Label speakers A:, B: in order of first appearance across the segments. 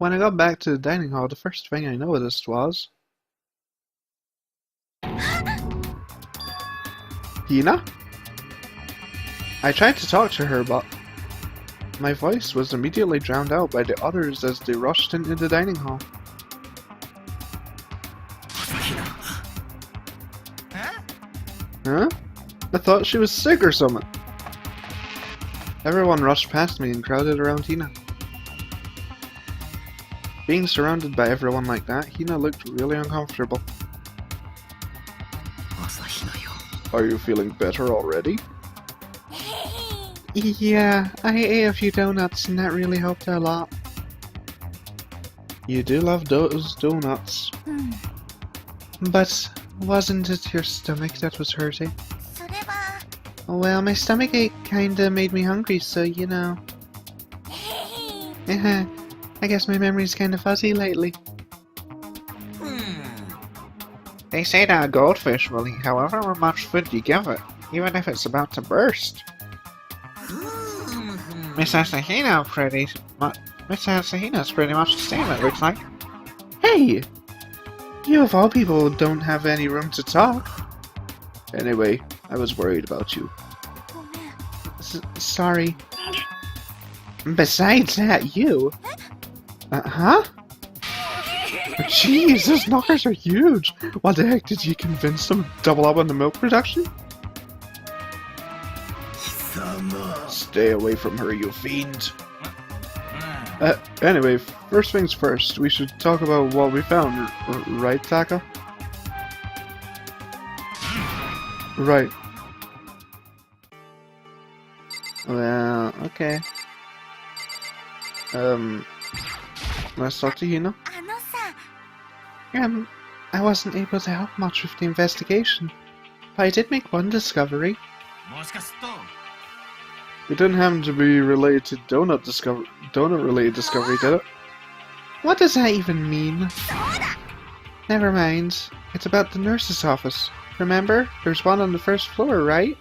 A: When I got back to the dining hall, the first thing I noticed was... Hina? I tried to talk to her, but my voice was immediately drowned out by the others as they rushed into the dining hall. Huh? I thought she was sick or something. Everyone rushed past me and crowded around Hina. Being surrounded by everyone like that, Hina looked really uncomfortable. Are you feeling better already? Yeah, I ate a few donuts and that really helped a lot. You do love those donuts. But wasn't it your stomach that was hurting? Well, my stomach ache kinda made me hungry, so you know. I guess my memory's kinda fuzzy lately. They say that a goldfish will eat however much food you give it, even if it's about to burst. Miss Asahina's pretty much the same, it looks like. Hey! You of all people don't have any room to talk. Anyway, I was worried about you. Sorry. Besides that, you... huh? Jeez, those knockers are huge! What the heck, did you convince them to double up on the milk production? Stay away from her, you fiend. Anyway, first things first, we should talk about what we found, right, Taka? Right. Well, okay. Let's talk to Hina. I wasn't able to help much with the investigation, but I did make one discovery. It didn't happen to be related to donut-related discovery, did it? What does that even mean? Never mind. It's about the nurse's office. Remember? There's one on the first floor, right?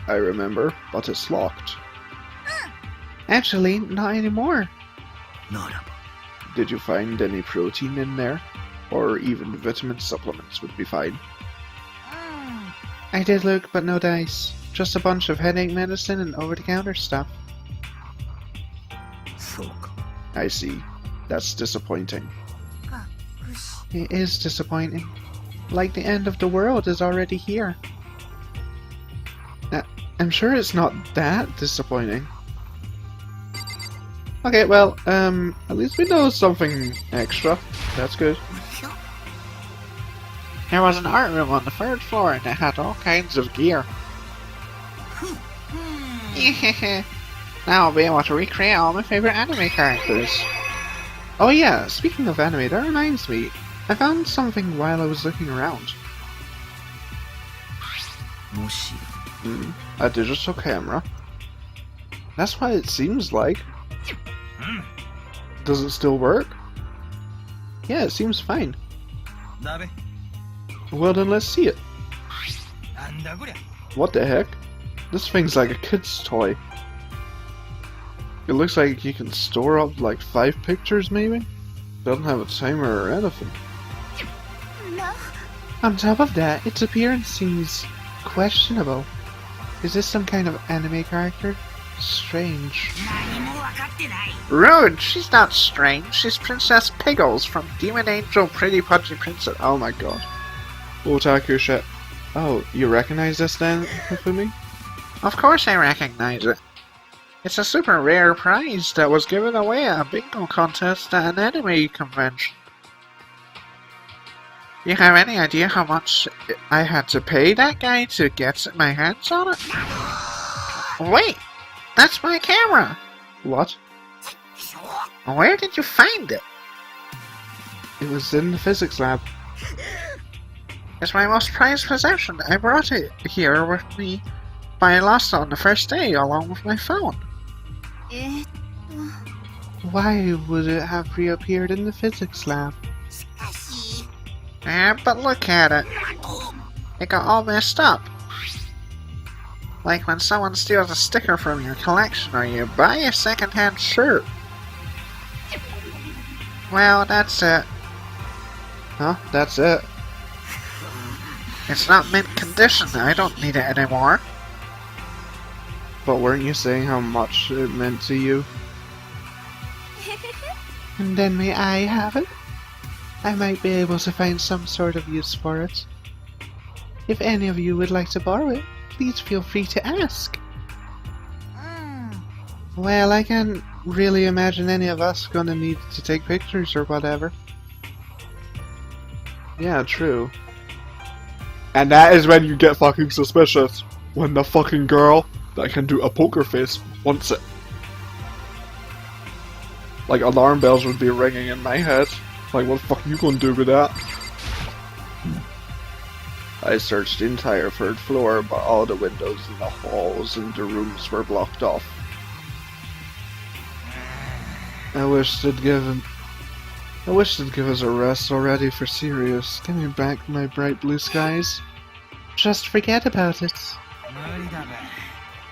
A: I remember, but it's locked. Actually, not anymore. Did you find any protein in there? Or even vitamin supplements would be fine. I did look, but no dice. Just a bunch of headache medicine and over-the-counter stuff. I see. That's disappointing. It is disappointing. Like the end of the world is already here. I'm sure it's not that disappointing. Okay, well, at least we know something extra. That's good. There was an art room on the third floor and it had all kinds of gear. Now I'll be able to recreate all my favorite anime characters. Oh yeah, speaking of anime, that reminds me. I found something while I was looking around. A digital camera. That's what it seems like. Does it still work? Yeah, it seems fine. Well then let's see it. What the heck? This thing's like a kid's toy. It looks like you can store up like 5 pictures maybe? Doesn't have a timer or anything. On top of that, its appearance seems questionable. Is this some kind of anime character? Strange. Rude! She's not strange. She's Princess Piggles from Demon Angel Pretty Pudgy Princess. Oh my god. Otaku shit. Oh, you recognize this then, Hifumi? Of course I recognize it. It's a super rare prize that was given away at a bingo contest at an anime convention. You have any idea how much I had to pay that guy to get my hands on it? Wait! That's my camera! What? Where did you find it? It was in the physics lab. It's my most prized possession. I brought it here with me, but I lost it on the first day along with my phone. Why would it have reappeared in the physics lab? But look at it. It got all messed up. Like when someone steals a sticker from your collection or you buy a second-hand shirt. Well, that's it.
B: Huh? That's it?
A: It's not mint condition. I don't need it anymore.
B: But weren't you saying how much it meant to you? And then may I have it? I might be able to find some sort of use for it. If any of you would like to borrow it, please feel free to ask. Well, I can't really imagine any of us gonna need to take pictures or whatever. Yeah, true. And that is when you get fucking suspicious. When the fucking girl that can do a poker face wants it. Like, alarm bells would be ringing in my head. Like, what the fuck are you gonna do with that? I searched the entire 3rd floor, but all the windows in the halls and the rooms were blocked off. I wish they'd give us a rest already for serious. Give me back my bright blue skies. Just forget about it.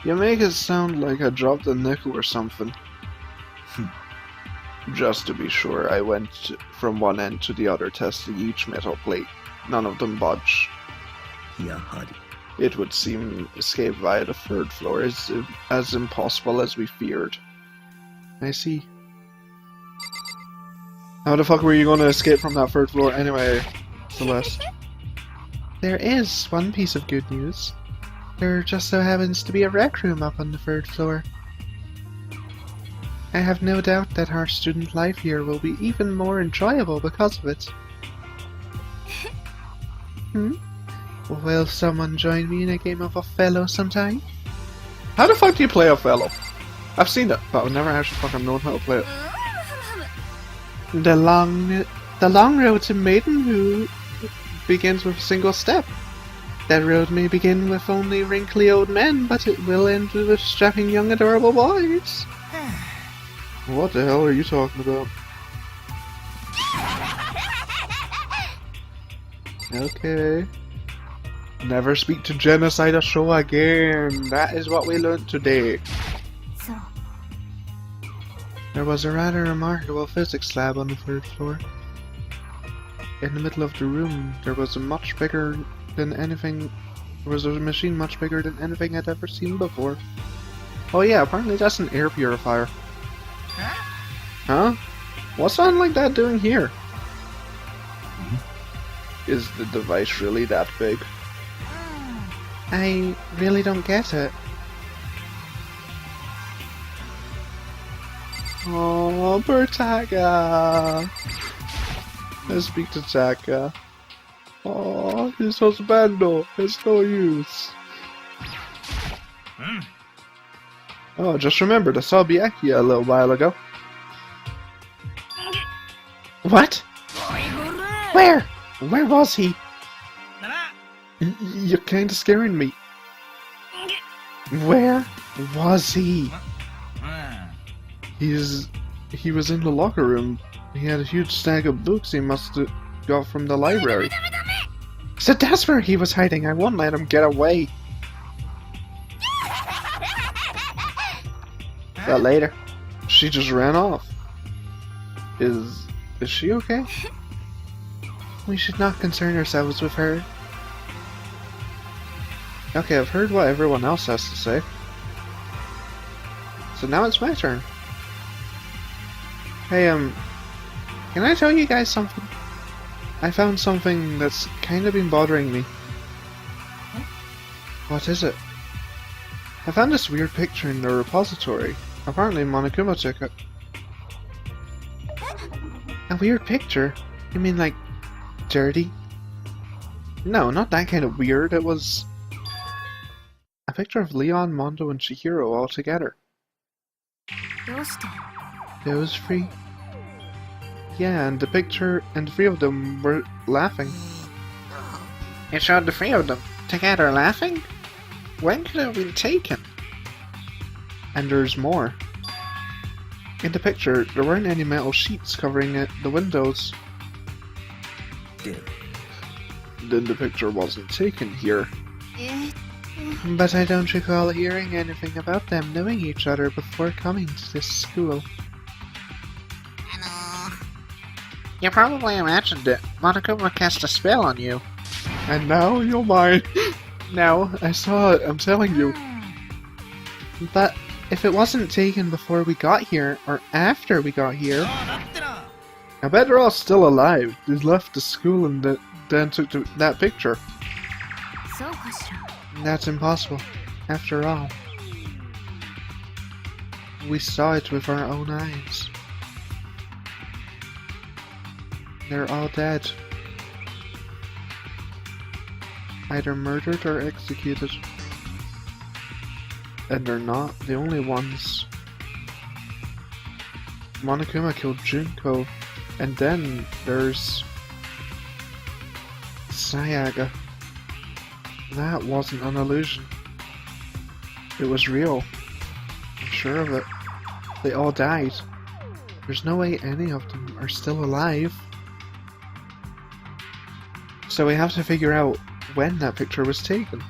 B: You make it sound like I dropped a nickel or something. Just to be sure, I went from one end to the other testing each metal plate. None of them budged. It would seem escape via the 3rd floor is as impossible as we feared. I see. How the fuck were you going to escape from that 3rd floor anyway, Celeste? There is one piece of good news. There just so happens to be a rec room up on the 3rd floor. I have no doubt that our student life here will be even more enjoyable because of it. Will someone join me in a game of Othello sometime? How the fuck do you play Othello? I've seen it, but I've never actually fucking known how to play it. The long road to maidenhood begins with a single step. That road may begin with only wrinkly old men, but it will end with strapping young adorable boys. What the hell are you talking about? Okay. Never speak to genocide a show again. That is what we learned today. There was a rather remarkable physics lab on the 3rd floor. In the middle of the room, there was a machine much bigger than anything I'd ever seen before. Oh yeah, apparently that's an air purifier. Huh? What's something like that doing here? Is the device really that big? I really don't get it. Oh, poor Taka. Let's speak to Taka. Oh, his husbando. It's no use. Oh, just remembered, I saw Biaki a little while ago. What? Where? Where was he? You're kinda scaring me. Where was he? He was in the locker room. He had a huge stack of books he must have got from the library. So that's where he was hiding. I won't let him get away. But later, she just ran off. Is she okay? We should not concern ourselves with her. Okay, I've heard what everyone else has to say. So now it's my turn. Hey, can I tell you guys something? I found something that's kind of been bothering me. What is it? I found this weird picture in the repository. Apparently Monokuma took it. A weird picture? You mean like dirty? No, not that kind of weird. It was a picture of Leon, Mondo, and Chihiro all together. Those three? Yeah, and the picture and the 3 of them were laughing.
A: It showed the 3 of them together laughing? When could it have been taken?
B: And there's more. In the picture, there weren't any metal sheets covering the windows. Then the picture wasn't taken here. But I don't recall hearing anything about them knowing each other before coming to this school.
A: You probably imagined it. Monokuma cast a spell on you.
B: And now you're mine. No, I saw it, I'm telling you. But if it wasn't taken before we got here, or after we got here, I bet they're all still alive. They left the school and then took that picture. That's impossible. After all, we saw it with our own eyes. They're all dead. Either murdered or executed. And they're not the only ones. Monokuma killed Junko, and then there's Sayaga. That wasn't an illusion. It was real. I'm sure of it. They all died. There's no way any of them are still alive. So we have to figure out when that picture was taken.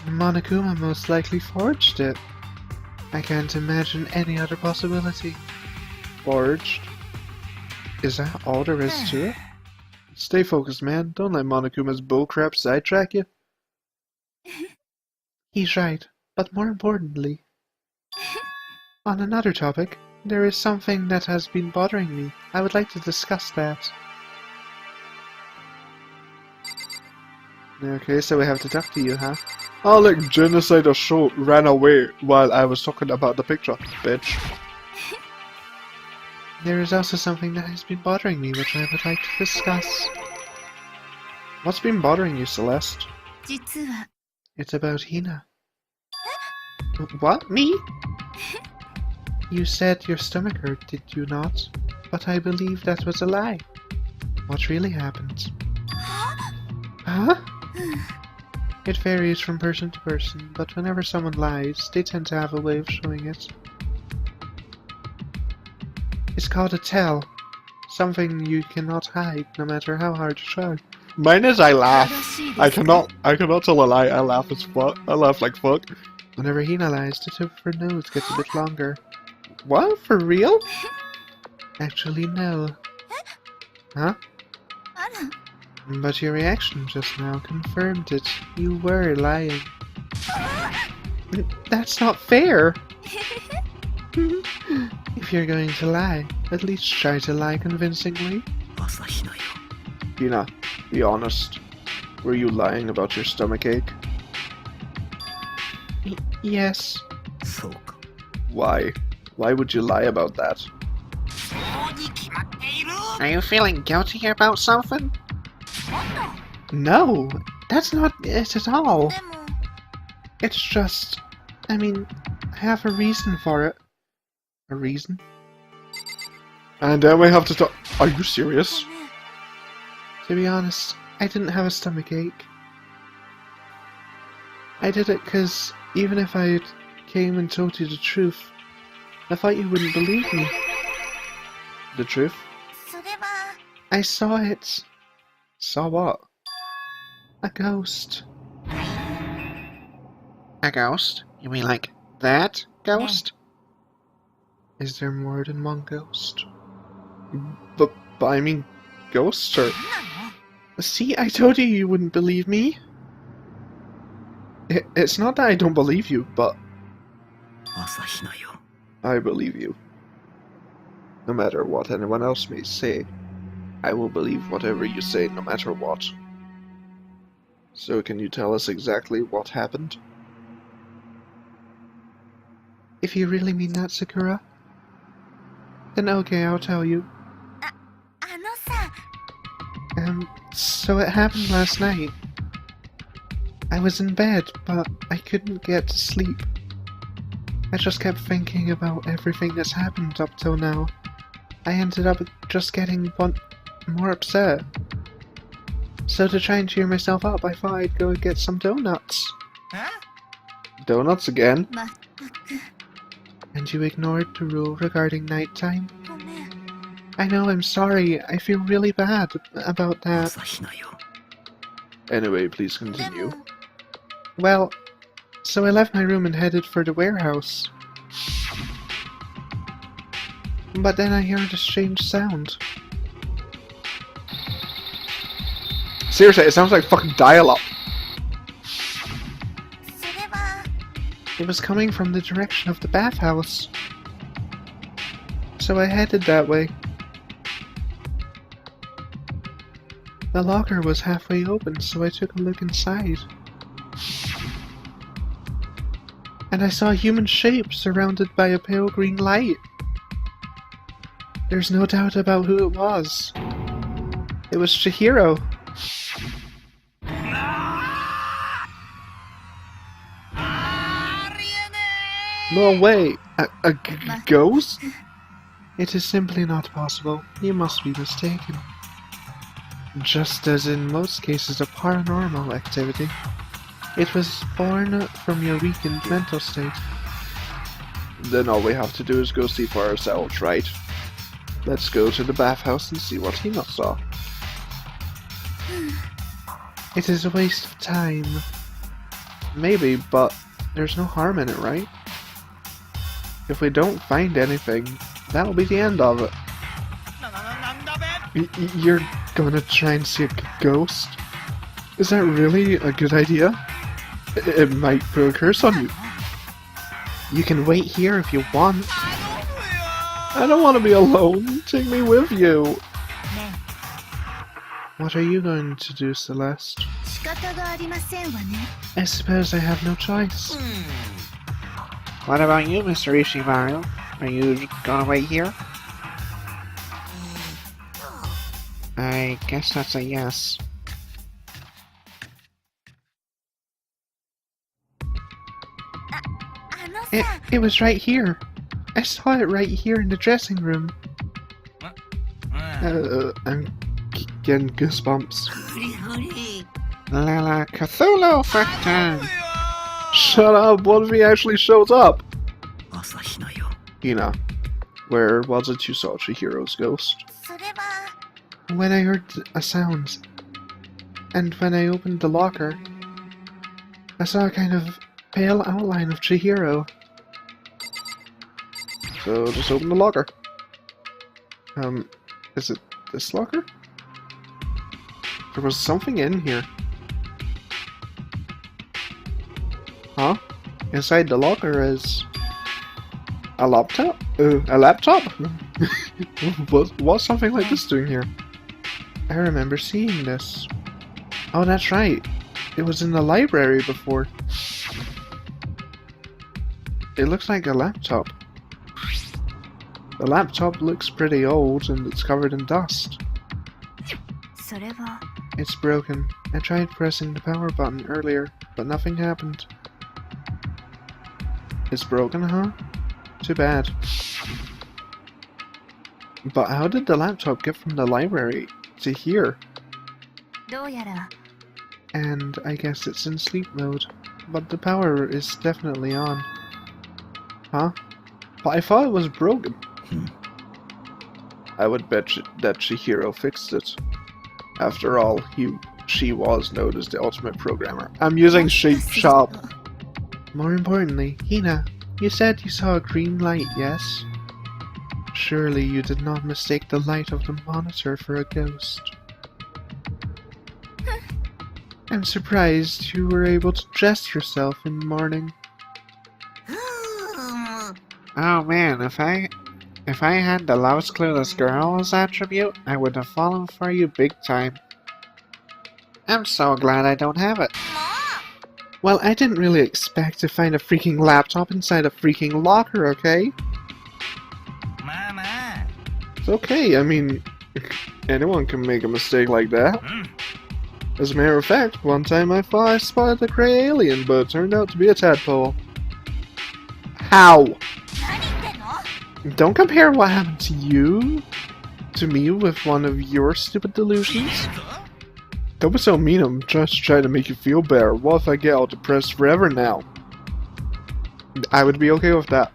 B: Monokuma most likely forged it. I can't imagine any other possibility. Forged? Is that all there is to it? Stay focused, man. Don't let Monokuma's bullcrap sidetrack you. He's right, but more importantly, on another topic, there is something that has been bothering me. I would like to discuss that. Okay, so we have to talk to you, huh? Oh look, Genocide Show ran away while I was talking about the picture, bitch. There is also something that has been bothering me, which I would like to discuss. What's been bothering you, Celeste? It's about Hina. What? Me? You said your stomach hurt, did you not? But I believe that was a lie. What really happened? Huh? It varies from person to person, but whenever someone lies, they tend to have a way of showing it. It's called a tell. Something you cannot hide, no matter how hard you try. Mine is I laugh. I cannot tell a lie. I laugh as fuck. I laugh like fuck. Whenever Hina lies, the tip of her nose gets a bit longer. What? For real? Actually, no. Huh? But your reaction just now confirmed it. You were lying. That's not fair! If you're going to lie, at least try to lie convincingly. Hina, be honest. Were you lying about your stomachache? Yes. Why? Why would you lie about that?
A: Are you feeling guilty about something?
B: No, that's not it at all. It's just, I mean, I have a reason for it. A reason? And then we have to talk. Are you serious? To be honest, I didn't have a stomachache. I did it because even if I came and told you the truth, I thought you wouldn't believe me. The truth? I saw it. Saw what? A ghost.
A: A ghost? You mean like that ghost?
B: Is there more than one ghost? But I mean, ghosts or... See, I told you wouldn't believe me. It's not that I don't believe you, but... I believe you. No matter what anyone else may say, I will believe whatever you say no matter what. So can you tell us exactly what happened? If you really mean that, Sakura, then okay, I'll tell you. So it happened last night. I was in bed, but I couldn't get to sleep. I just kept thinking about everything that's happened up till now. I ended up just getting more upset. So to try and cheer myself up, I thought I'd go and get some donuts. Huh? Donuts again? And you ignored the rule regarding nighttime? I know, I'm sorry. I feel really bad about that. Anyway, please continue. Well, so I left my room and headed for the warehouse. But then I heard a strange sound. Seriously, it sounds like fucking dial-up. It was coming from the direction of the bathhouse. So I headed that way. The locker was halfway open, so I took a look inside. And I saw a human shape surrounded by a pale green light. There's no doubt about who it was. It was Chihiro. No way! A ghost? It is simply not possible. You must be mistaken. Just as in most cases of paranormal activity, it was born from your weakened mental state. Then all we have to do is go see for ourselves, right? Let's go to the bathhouse and see what Hina saw. It is a waste of time. Maybe, but there's no harm in it, right? If we don't find anything, that'll be the end of it. You're gonna try and see a ghost? Is that really a good idea? It might put a curse on you. You can wait here if you want. I don't want to be alone. Take me with you. What are you going to do, Celeste? I suppose I have no choice.
A: What about you, Mr. Ishimaru? Are you gonna wait here? I guess that's a yes.
B: It was right here. I saw it right here in the dressing room. I'm getting goosebumps.
A: Lala Cthulhu Factor!
B: Shut up, what if he actually shows up? Hina, where was it you saw Chihiro's ghost? When I heard a sound, and when I opened the locker, I saw a kind of pale outline of Chihiro. So just open the locker. Is it this locker? There was something in here. Huh? Inside the locker is a laptop? A laptop? What's something like this doing here? I remember seeing this. Oh, that's right. It was in the library before. It looks like a laptop. The laptop looks pretty old and it's covered in dust. It's broken. I tried pressing the power button earlier, but nothing happened. It's broken, huh? Too bad. But how did the laptop get from the library to here? And I guess it's in sleep mode, but the power is definitely on. Huh? But I thought it was broken. I would bet that Chihiro fixed it. After all, she was known as the ultimate programmer. I'm using Shop. More importantly, Hina, you said you saw a green light, yes? Surely you did not mistake the light of the monitor for a ghost. I'm surprised you were able to dress yourself in mourning.
A: Oh man, if I had the loudest clueless girl's attribute, I would have fallen for you big time. I'm so glad I don't have it.
B: Well, I didn't really expect to find a freaking laptop inside a freaking locker, okay? It's okay, I mean, anyone can make a mistake like that. As a matter of fact, one time I thought I spotted a grey alien, but it turned out to be a tadpole. How? Don't compare what happened to you to me with one of your stupid delusions. Don't be so mean, I'm just trying to make you feel better. What if I get all depressed forever now? I would be okay with that.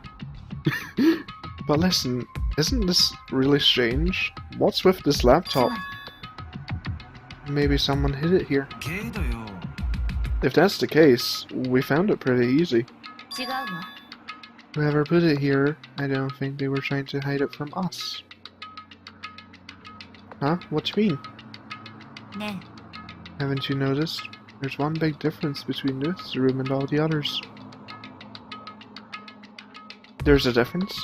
B: But listen, isn't this really strange? What's with this laptop? Maybe someone hid it here. If that's the case, we found it pretty easy. Whoever put it here, I don't think they were trying to hide it from us. Huh? What do you mean?
C: Ne.
B: Haven't you noticed? There's one big difference between this room and all the others. There's a difference?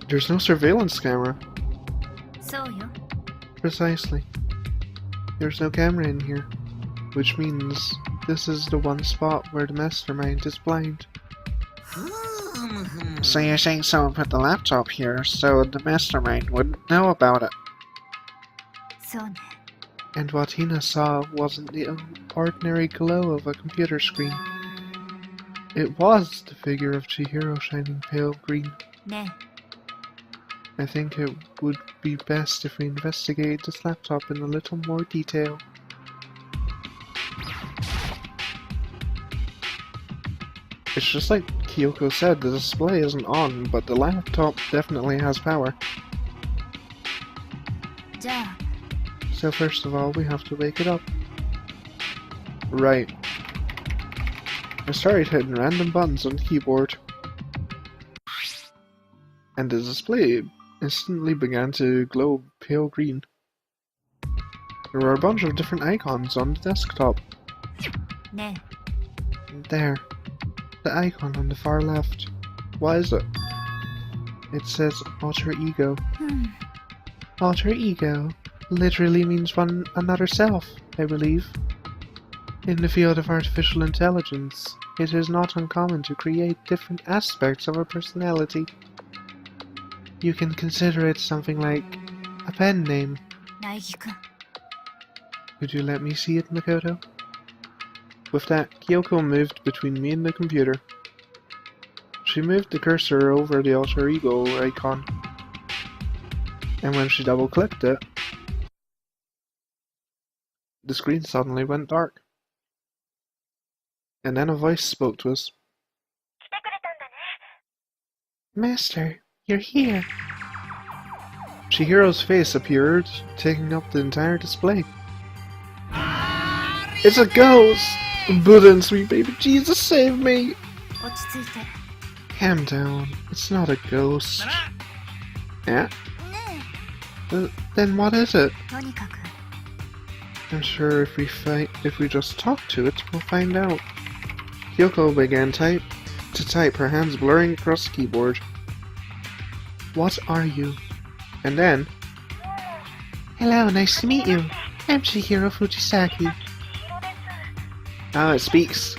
B: There's no surveillance camera.
C: So yo.
B: Precisely. There's no camera in here, which means this is the one spot where the mastermind is blind.
A: So you're saying someone put the laptop here so the mastermind wouldn't know about it?
C: So ne.
B: And what Hina saw wasn't the ordinary glow of a computer screen. It was the figure of Chihiro shining pale green.
C: Ne.
B: I think it would be best if we investigate this laptop in a little more detail. It's just like Kyoko said, the display isn't on, but the laptop definitely has power.
C: Ja.
B: So first of all, we have to wake it up. Right. I started hitting random buttons on the keyboard. And the display instantly began to glow pale green. There were a bunch of different icons on the desktop.
C: Ne.
B: There. The icon on the far left. What is it? It says alter ego. Alter ego literally means one another self, I believe. In the field of artificial intelligence, it is not uncommon to create different aspects of a personality. You can consider it something like a pen name.
C: Naigi-kun.
B: Could you let me see it, Makoto? With that, Kyoko moved between me and the computer. She moved the cursor over the alter ego icon. And when she double-clicked it, the screen suddenly went dark. And then a voice spoke to us. Master, you're here. Chihiro's face appeared, taking up the entire display. It's a ghost! Buddha and sweet baby Jesus, save me!
C: 落ち着いて。
B: Calm down. It's not a ghost. Yeah? Then what is it?
C: とにかく。
B: I'm sure if we just talk to it, we'll find out. Kyoko began to type, her hands blurring across the keyboard. What are you? And then... Hello, nice to meet you. I'm Chihiro Fujisaki. Ah, it speaks.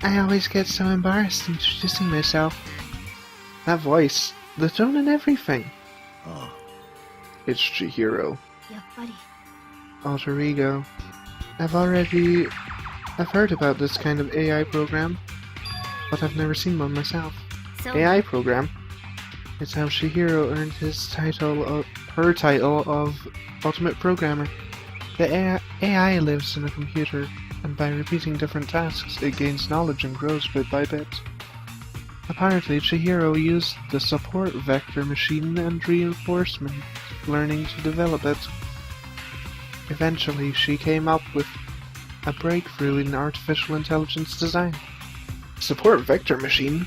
B: I always get so embarrassed introducing myself. That voice, the tone and everything. It's Chihiro.
C: やっぱり。
B: Alter ego. I've heard about this kind of AI program, but I've never seen one myself.
C: So,
B: AI program? It's how Chihiro earned her title of Ultimate Programmer. The AI lives in a computer, and by repeating different tasks, it gains knowledge and grows bit by bit. Apparently, Chihiro used the support vector machine and reinforcement learning to develop it. Eventually, she came up with a breakthrough in artificial intelligence design. Support vector machine?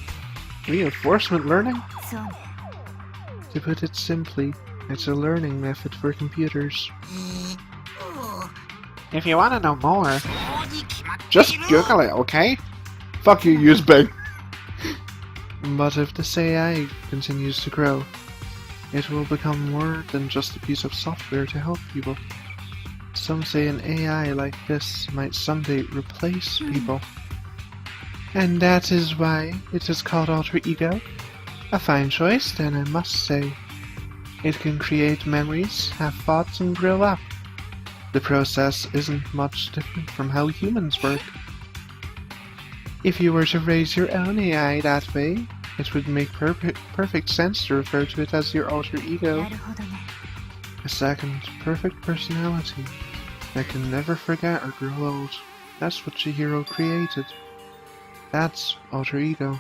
B: Reinforcement learning?
C: そうね。
B: To put it simply, it's a learning method for computers.
A: If you want to know more, just Google it, okay?
B: Fuck you, use Bing! But if this AI continues to grow, it will become more than just a piece of software to help people. Some say an AI like this might someday replace people. And that is why it is called Alter Ego. A fine choice, then, I must say. It can create memories, have thoughts, and grow up. The process isn't much different from how humans work. If you were to raise your own AI that way, it would make perfect sense to refer to it as your alter ego.
C: なるほどね。
B: A second, perfect personality that can never forget or grow old. That's what Chihiro created. That's alter ego.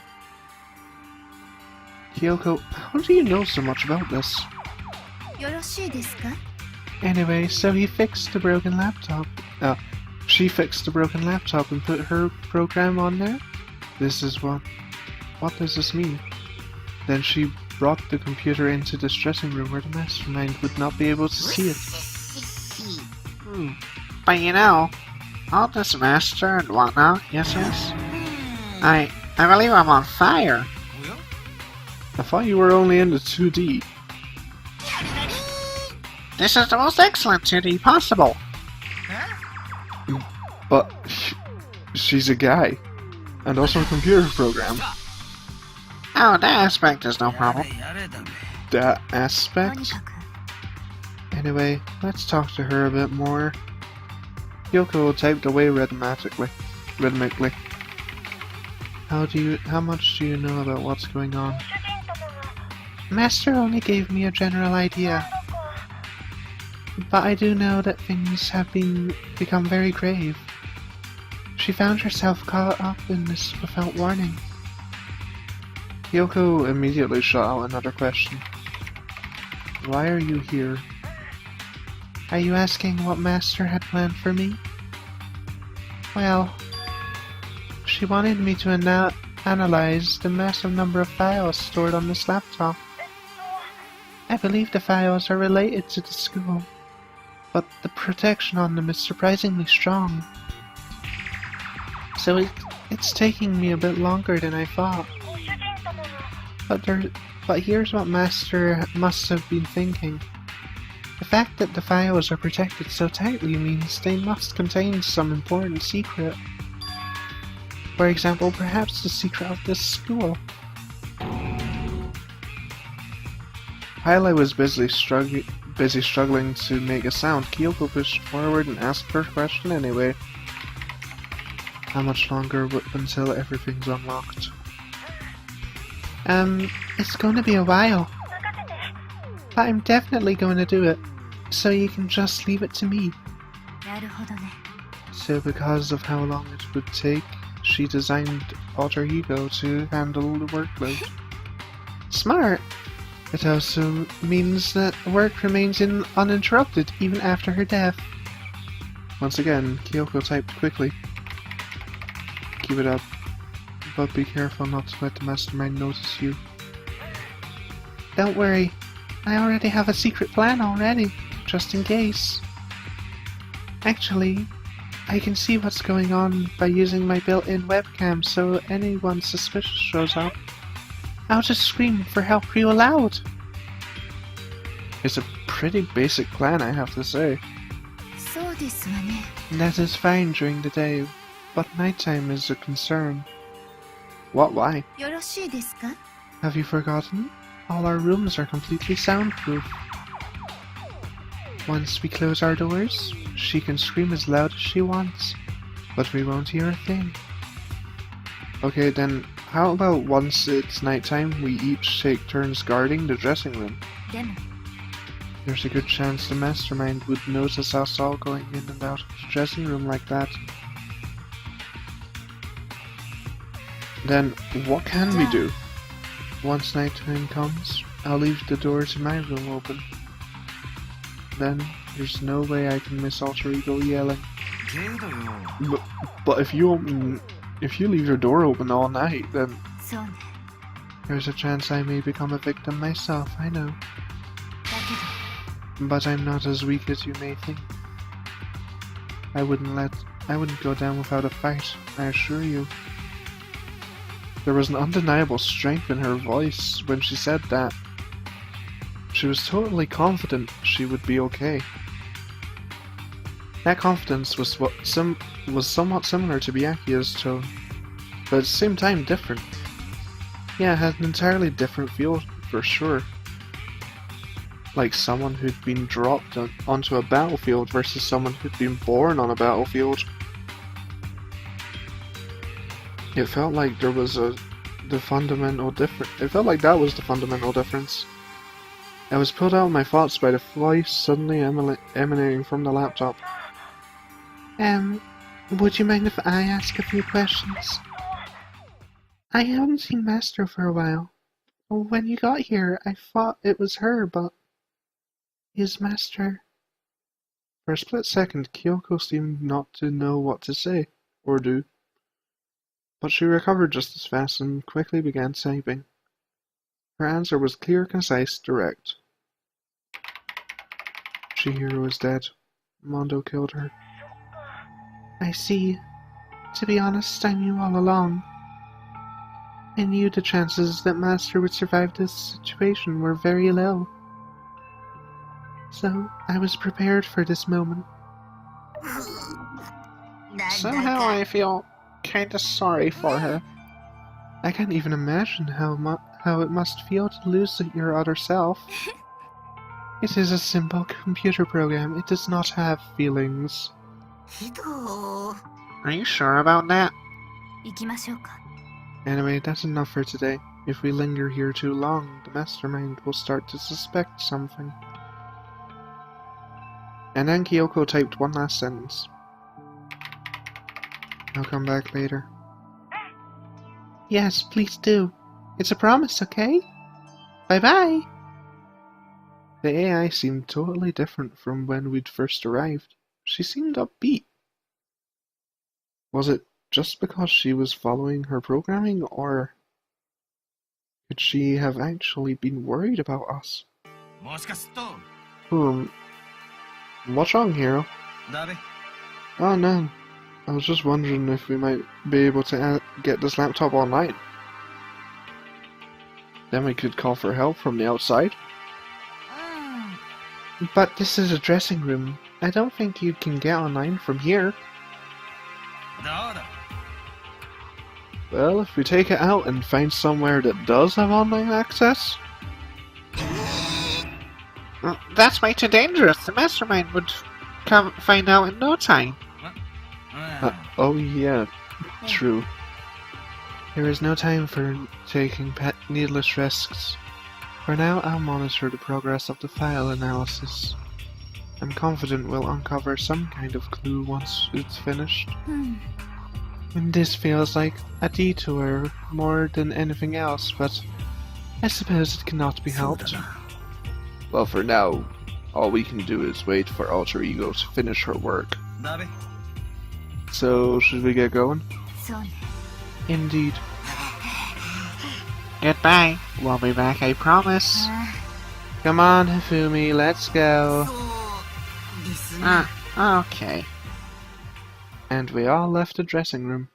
B: Kyoko, how do you know so much about this?
C: よろしいですか?
B: Anyway, so he fixed the broken laptop. She fixed the broken laptop and put her program on there? This is what does this mean? Then she brought the computer into this dressing room where the mastermind would not be able to see it.
A: But you know, all this master and whatnot, yes. I believe I'm on fire.
B: I thought you were only into 2D.
A: This is the most excellent 2D possible.
B: But she's a guy. And also a computer program.
A: Oh, that aspect is no problem.
B: That
C: とに
B: aspect?
C: かく
B: Anyway, let's talk to her a bit more. Kyoko typed away rhythmically. How much do you know about what's going on? Master only gave me a general idea. But I do know that things have become very grave. She found herself caught up in this without warning. Kyoko immediately shot out another question. Why are you here? Are you asking what Master had planned for me? Well, she wanted me to analyze the massive number of files stored on this laptop. I believe the files are related to the school, but the protection on them is surprisingly strong. So it's taking me a bit longer than I thought. But here's what Master must have been thinking. The fact that the files are protected so tightly means they must contain some important secret. For example, perhaps the secret of this school. While I was busy struggling to make a sound, Kyoko pushed forward and asked her question anyway. How much longer until everything's unlocked? It's going to be a while. But I'm definitely going to do it, so you can just leave it to me.
C: なるほどね
B: So because of how long it would take, she designed Alter Ego to handle the workload. Smart! It also means that work remains uninterrupted even after her death. Once again, Kyoko typed quickly. Keep it up, but be careful not to let the mastermind notice you. Don't worry, I already have a secret plan already, just in case. Actually, I can see what's going on by using my built-in webcam, so anyone suspicious shows up, I'll just scream for help real loud. It's a pretty basic plan, I have to say.
C: そうですわね
B: That is fine during the day, but nighttime is a concern. What, why?
C: よろしいですか
B: Have you forgotten? All our rooms are completely soundproof. Once we close our doors, she can scream as loud as she wants, but we won't hear a thing. Okay, then how about once it's nighttime, we each take turns guarding the dressing room?
C: でも
B: There's a good chance the mastermind would notice us all going in and out of the dressing room like that. Then, what can we do? Once nighttime comes, I'll leave the door to my room open. Then, there's no way I can miss Alter Ego yelling. But if you leave your door open all night, then
C: そうね
B: there's a chance I may become a victim myself, I know.
C: だけど
B: But I'm not as weak as you may think. I wouldn't go down without a fight, I assure you. There was an undeniable strength in her voice when she said that. She was totally confident she would be okay. That confidence was somewhat similar to Byakuya's tone, but at the same time different. Yeah, it had an entirely different feel for sure. Like someone who'd been dropped onto a battlefield versus someone who'd been born on a battlefield. It felt like there was the fundamental difference. It felt like that was the fundamental difference. I was pulled out of my thoughts by the voice suddenly emanating from the laptop. Would you mind if I ask a few questions? I haven't seen Master for a while. When you got here, I thought it was her, but... Is Master... For a split second, Kyoko seemed not to know what to say, or do. But she recovered just as fast and quickly began typing. Her answer was clear, concise, direct. Chihiro is dead. Mondo killed her. I see. To be honest, I knew all along. I knew the chances that Master would survive this situation were very low. So, I was prepared for this moment.
A: Somehow I feel kinda sorry for her.
B: I can't even imagine how it must feel to lose your other self. It is a simple computer program. It does not have feelings.
A: Are you sure about that?
C: 行きましょうか。
B: Anyway, that's enough for today. If we linger here too long, the mastermind will start to suspect something. And then Kyoko typed one last sentence. I'll come back later. Yes, please do. It's a promise, okay? Bye-bye! The AI seemed totally different from when we'd first arrived. She seemed upbeat. Was it just because she was following her programming, or could she have actually been worried about us? What's wrong, Hero? Oh no, I was just wondering if we might be able to get this laptop online. Then we could call for help from the outside. But this is a dressing room. I don't think you can get online from here. Well, if we take it out and find somewhere that does have online access...
A: That's way too dangerous. The mastermind would come find out in no time.
B: Oh yeah, true. There is no time for taking needless risks. For now, I'll monitor the progress of the file analysis. I'm confident we'll uncover some kind of clue once it's finished. And this feels like a detour more than anything else, but I suppose it cannot be helped. Well, for now, all we can do is wait for Alter Ego to finish her work. So, should we get going?
C: そうね。
B: Indeed.
A: Goodbye. We'll be back, I promise.
B: Come on, Hifumi, let's go.
A: Okay.
B: And we all left the dressing room.